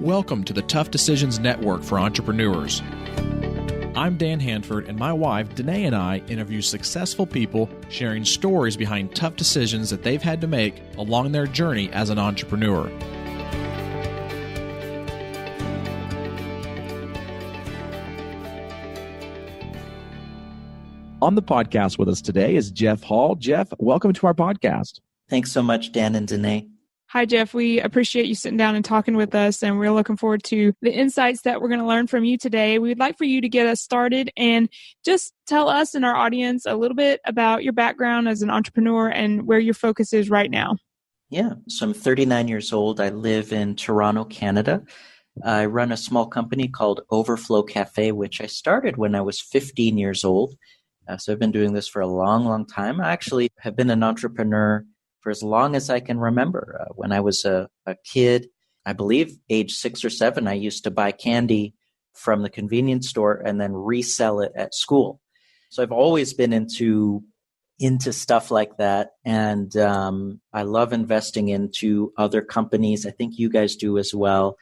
Welcome to the Tough Decisions Network for Entrepreneurs. I'm Dennae Handford, and my wife, Dennae, and I interview successful people sharing stories behind tough decisions that they've had to make along their journey as an entrepreneur. On the podcast with us today is Jeff Hall. Jeff, welcome to our podcast. Thanks so much, Dan and Dennae. Hi, Jeff. We appreciate you sitting down and talking with us, and we're looking forward to the insights that we're going to learn from you today. We'd like for you to get us started and just tell us and our audience a little bit about your background as an entrepreneur and where your focus is right now. Yeah, so I'm 39 years old. I live in Toronto, Canada. I run a small company called Overflow Cafe, which I started when I was 15 years old. So I've been doing this for a long, long time. I actually have been an entrepreneur for as long as I can remember. When I was a kid, I believe age 6 or 7, I used to buy candy from the convenience store and then resell it at school. So I've always been into stuff like that. And I love investing into other companies. I think you guys do as well.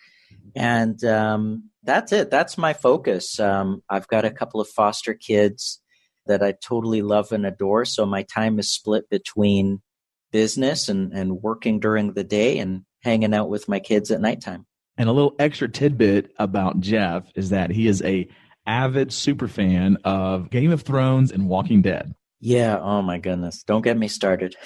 And that's it. That's my focus. I've got a couple of foster kids that I totally love and adore. So my time is split between business and working during the day and hanging out with my kids at nighttime. And a little extra tidbit about Jeff is that he is a avid super fan of Game of Thrones and Walking Dead. Yeah. Oh my goodness. Don't get me started.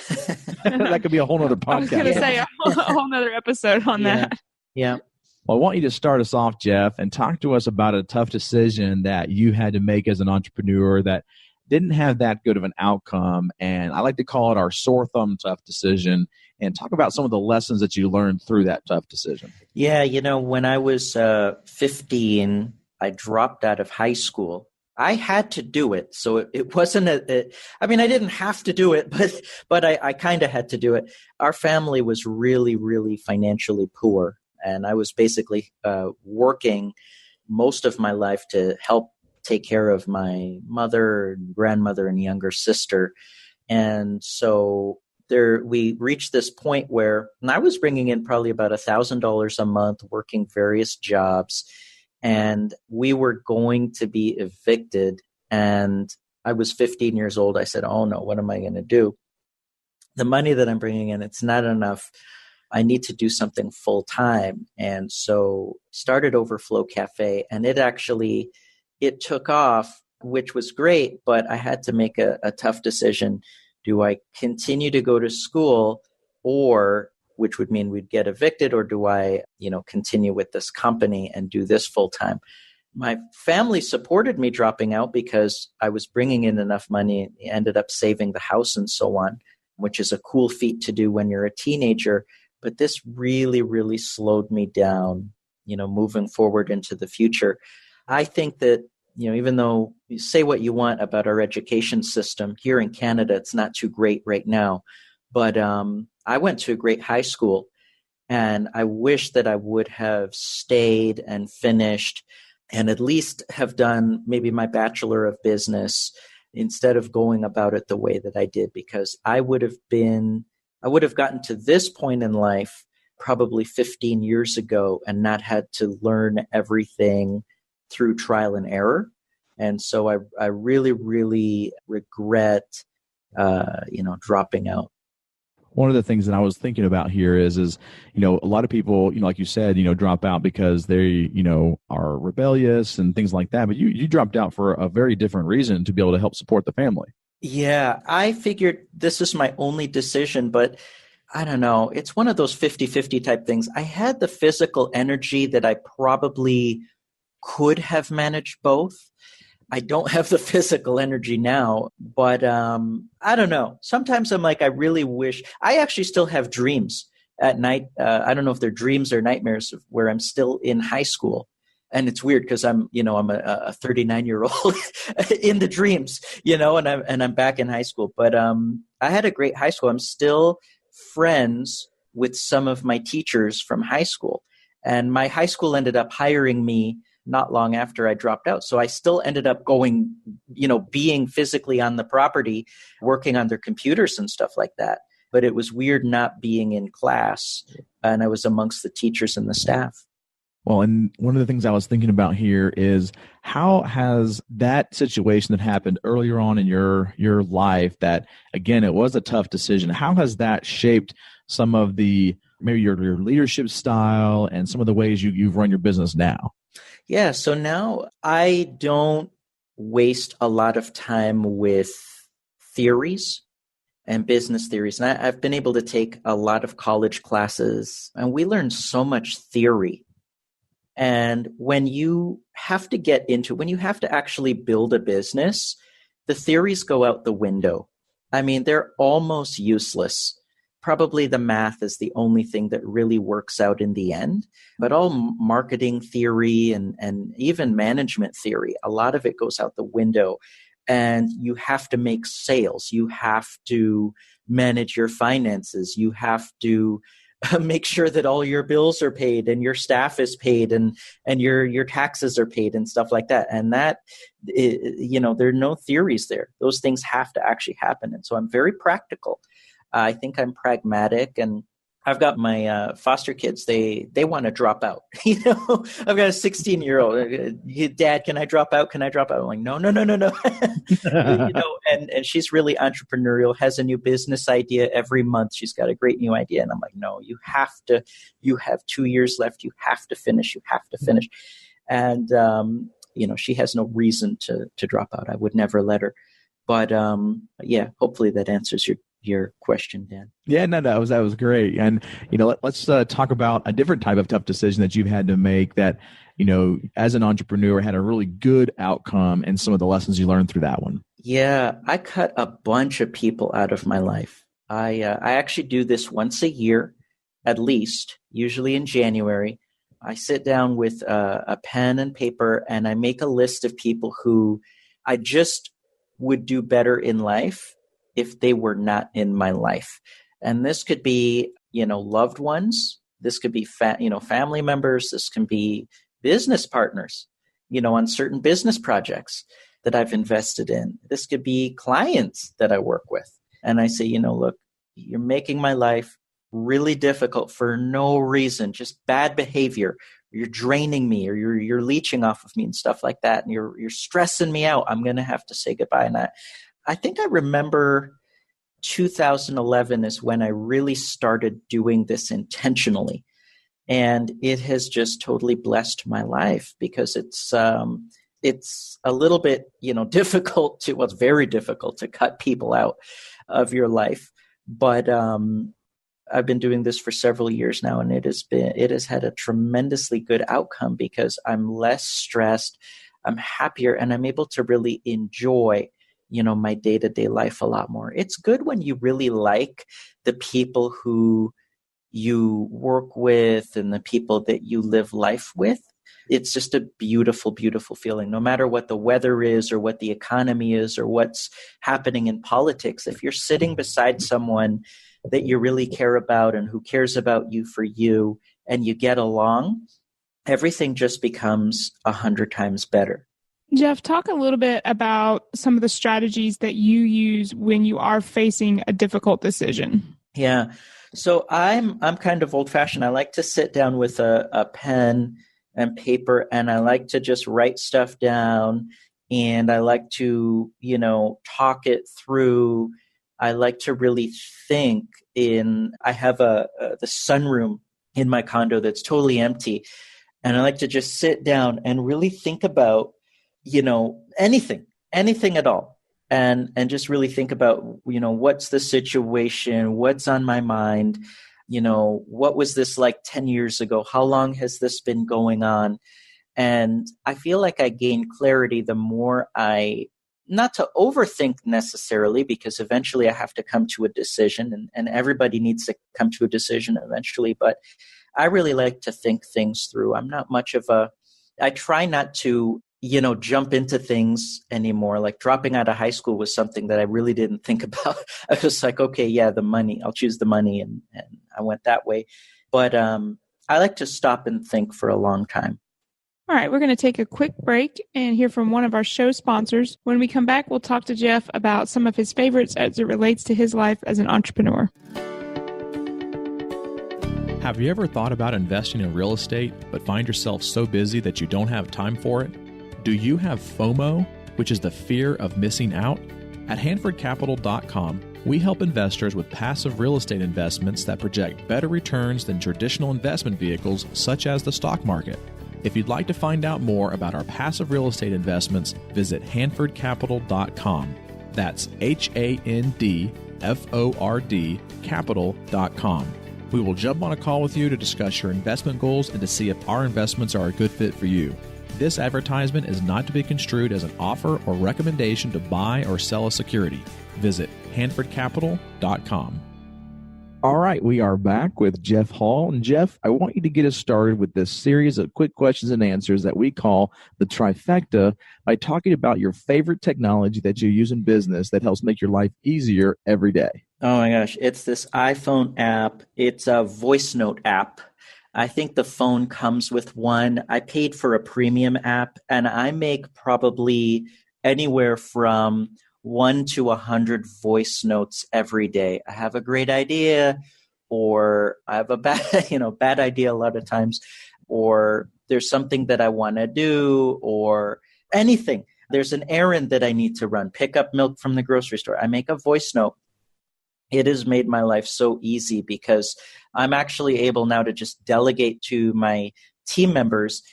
That could be a whole nother podcast. I was going to say a whole nother episode on that. Yeah. Well, I want you to start us off, Jeff, and talk to us about a tough decision that you had to make as an entrepreneur that didn't have that good of an outcome. And I like to call it our sore thumb tough decision, and talk about some of the lessons that you learned through that tough decision. Yeah. when I was 15, I dropped out of high school. I had to do it. So it wasn't I didn't have to do it, but I kind of had to do it. Our family was really, really financially poor. And I was basically working most of my life to help take care of my mother, grandmother, and younger sister. And so we reached this point where, and I was bringing in probably about $1,000 a month, working various jobs, and we were going to be evicted. And I was 15 years old. I said, oh no, what am I going to do? The money that I'm bringing in, it's not enough. I need to do something full time. And so started Overflow Cafe, and it took off, which was great, but I had to make a tough decision. Do I continue to go to school, or which would mean we'd get evicted, or do I, continue with this company and do this full time? My family supported me dropping out because I was bringing in enough money, ended up saving the house and so on, which is a cool feat to do when you're a teenager. But this really, really slowed me down, moving forward into the future. I think that, even though you say what you want about our education system here in Canada, it's not too great right now. But I went to a great high school, and I wish that I would have stayed and finished and at least have done maybe my Bachelor of Business instead of going about it the way that I did, because I would have gotten to this point in life probably 15 years ago and not had to learn everything through trial and error. And so I really, really regret, dropping out. One of the things that I was thinking about here is a lot of people, like you said, drop out because they, are rebellious and things like that. But you dropped out for a very different reason, to be able to help support the family. Yeah, I figured this is my only decision, but I don't know. It's one of those 50-50 type things. I had the physical energy that I probably could have managed both. I don't have the physical energy now, but I don't know. Sometimes I'm like, I really wish. I actually still have dreams at night. I don't know if they're dreams or nightmares, where I'm still in high school. And it's weird because I'm a 39-year-old in the dreams, and I'm back in high school. But I had a great high school. I'm still friends with some of my teachers from high school. And my high school ended up hiring me not long after I dropped out. So I still ended up going, being physically on the property, working on their computers and stuff like that. But it was weird not being in class, and I was amongst the teachers and the staff. Well, and one of the things I was thinking about here is how has that situation that happened earlier on in your life that, again, it was a tough decision, how has that shaped some of the, maybe your leadership style and some of the ways you've run your business now? Yeah, so now I don't waste a lot of time with theories and business theories. And I've been able to take a lot of college classes, and we learn so much theory. And when you have to actually build a business, the theories go out the window. I mean, they're almost useless. Probably the math is the only thing that really works out in the end. But all marketing theory and even management theory, a lot of it goes out the window. And you have to make sales. You have to manage your finances. You have to make sure that all your bills are paid and your staff is paid and your taxes are paid and stuff like that. And that, there are no theories there. Those things have to actually happen. And so I'm very practical. I think I'm pragmatic, and I've got my foster kids. They want to drop out. I've got a 16-year-old. Dad, can I drop out? Can I drop out? I'm like, no. And she's really entrepreneurial, has a new business idea every month. She's got a great new idea. And I'm like, no, you have 2 years left. You have to finish. And, she has no reason to drop out. I would never let her. But hopefully that answers your question, Dan. Yeah, no, that was great. And, let's talk about a different type of tough decision that you've had to make that, as an entrepreneur had a really good outcome and some of the lessons you learned through that one. Yeah, I cut a bunch of people out of my life. I actually do this once a year, at least, usually in January. I sit down with a pen and paper and I make a list of people who I just would do better in life if they were not in my life. And this could be, loved ones. This could be, family members. This can be business partners, on certain business projects that I've invested in. This could be clients that I work with. And I say, look, you're making my life really difficult for no reason, just bad behavior. You're draining me, or you're leeching off of me and stuff like that. And you're stressing me out. I'm going to have to say goodbye. And I think I remember 2011 is when I really started doing this intentionally. And it has just totally blessed my life because it's a little bit, difficult it's very difficult to cut people out of your life. But I've been doing this for several years now, and it has had a tremendously good outcome because I'm less stressed, I'm happier, and I'm able to really enjoy my day-to-day life a lot more. It's good when you really like the people who you work with and the people that you live life with. It's just a beautiful, beautiful feeling. No matter what the weather is or what the economy is or what's happening in politics, if you're sitting beside someone that you really care about and who cares about you for you and you get along, everything just becomes 100 times better. Jeff, talk a little bit about some of the strategies that you use when you are facing a difficult decision. Yeah. So I'm kind of old-fashioned. I like to sit down with a pen and paper, and I like to just write stuff down, and I like to, talk it through. I like to really think I have the sunroom in my condo that's totally empty, and I like to just sit down and really think about anything at all. And just really think about, what's the situation? What's on my mind? What was this like 10 years ago? How long has this been going on? And I feel like I gain clarity the more not to overthink necessarily, because eventually I have to come to a decision and everybody needs to come to a decision eventually. But I really like to think things through. I'm not much of I try not to jump into things anymore. Like dropping out of high school was something that I really didn't think about. I was like, okay, yeah, the money, I'll choose the money. And I went that way. But I like to stop and think for a long time. All right, we're going to take a quick break and hear from one of our show sponsors. When we come back, we'll talk to Jeff about some of his favorites as it relates to his life as an entrepreneur. Have you ever thought about investing in real estate but find yourself so busy that you don't have time for it? Do you have FOMO, which is the fear of missing out? At HanfordCapital.com, we help investors with passive real estate investments that project better returns than traditional investment vehicles such as the stock market. If you'd like to find out more about our passive real estate investments, visit HanfordCapital.com. That's HANDFORD Capital.com. We will jump on a call with you to discuss your investment goals and to see if our investments are a good fit for you. This advertisement is not to be construed as an offer or recommendation to buy or sell a security. Visit HanfordCapital.com. All right, we are back with Jeff Hall. And Jeff, I want you to get us started with this series of quick questions and answers that we call the trifecta by talking about your favorite technology that you use in business that helps make your life easier every day. Oh my gosh, it's this iPhone app. It's a voice note app. I think the phone comes with one. I paid for a premium app, and I make probably anywhere from 1 to 100 voice notes every day. I have a great idea, or I have a bad idea a lot of times, or there's something that I want to do, or anything. There's an errand that I need to run, pick up milk from the grocery store. I make a voice note. It has made my life so easy because I'm actually able now to just delegate to my team members,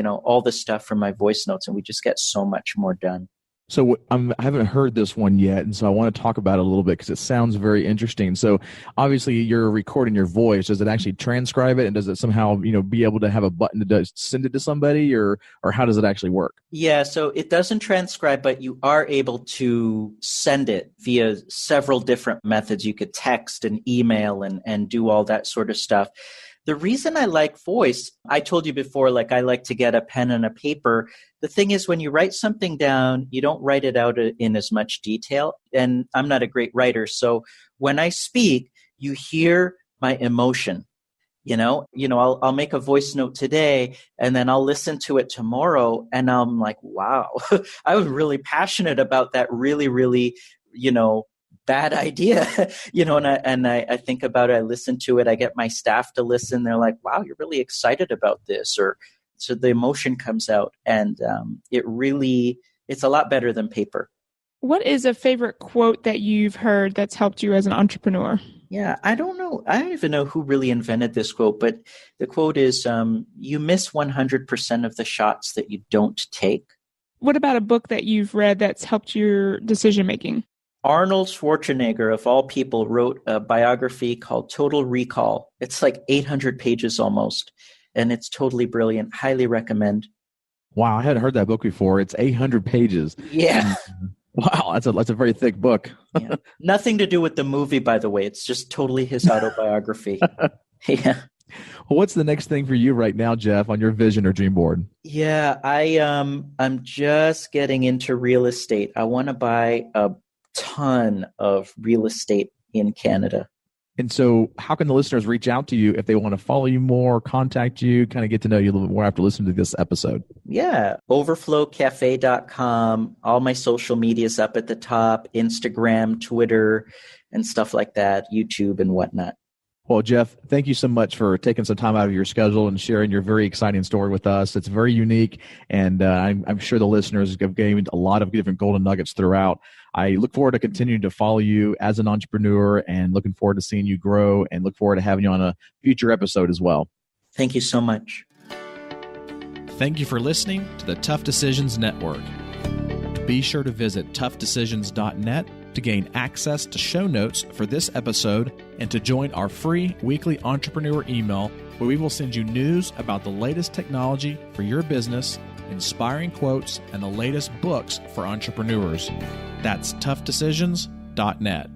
all the stuff from my voice notes, and we just get so much more done. So I haven't heard this one yet, and so I want to talk about it a little bit because it sounds very interesting. So obviously you're recording your voice. Does it actually transcribe it, and does it somehow be able to have a button to send it to somebody, or how does it actually work? Yeah, so it doesn't transcribe, but you are able to send it via several different methods. You could text and email and do all that sort of stuff. The reason I like voice, I told you before, I like to get a pen and a paper. The thing is, when you write something down, you don't write it out in as much detail. And I'm not a great writer. So when I speak, you hear my emotion. I'll make a voice note today, and then I'll listen to it tomorrow. And I'm like, wow, I was really passionate about that really, really, bad idea, and I think about it, I listen to it, I get my staff to listen. They're like, wow, you're really excited about this. So the emotion comes out, and it's a lot better than paper. What is a favorite quote that you've heard that's helped you as an entrepreneur? Yeah, I don't know. I don't even know who really invented this quote, but the quote is, you miss 100% of the shots that you don't take. What about a book that you've read that's helped your decision-making? Arnold Schwarzenegger, of all people, wrote a biography called Total Recall. It's 800 pages almost, and it's totally brilliant. Highly recommend. Wow, I hadn't heard that book before. It's 800 pages. Yeah. Wow, that's a very thick book. Yeah. Nothing to do with the movie, by the way. It's just totally his autobiography. Yeah. Well, what's the next thing for you right now, Jeff, on your vision or dream board? Yeah, I'm just getting into real estate. I want to buy a ton of real estate in Canada. And so how can the listeners reach out to you if they want to follow you more, contact you, kind of get to know you a little bit more after listening to this episode? Yeah, overflowcafe.com. All my social media's up at the top, Instagram, Twitter, and stuff like that, YouTube and whatnot. Well, Jeff, thank you so much for taking some time out of your schedule and sharing your very exciting story with us. It's very unique, and I'm sure the listeners have gained a lot of different golden nuggets throughout. I look forward to continuing to follow you as an entrepreneur and looking forward to seeing you grow, and look forward to having you on a future episode as well. Thank you so much. Thank you for listening to the Tough Decisions Network. Be sure to visit toughdecisions.net to gain access to show notes for this episode and to join our free weekly entrepreneur email, where we will send you news about the latest technology for your business, inspiring quotes, and the latest books for entrepreneurs. That's toughdecisions.net.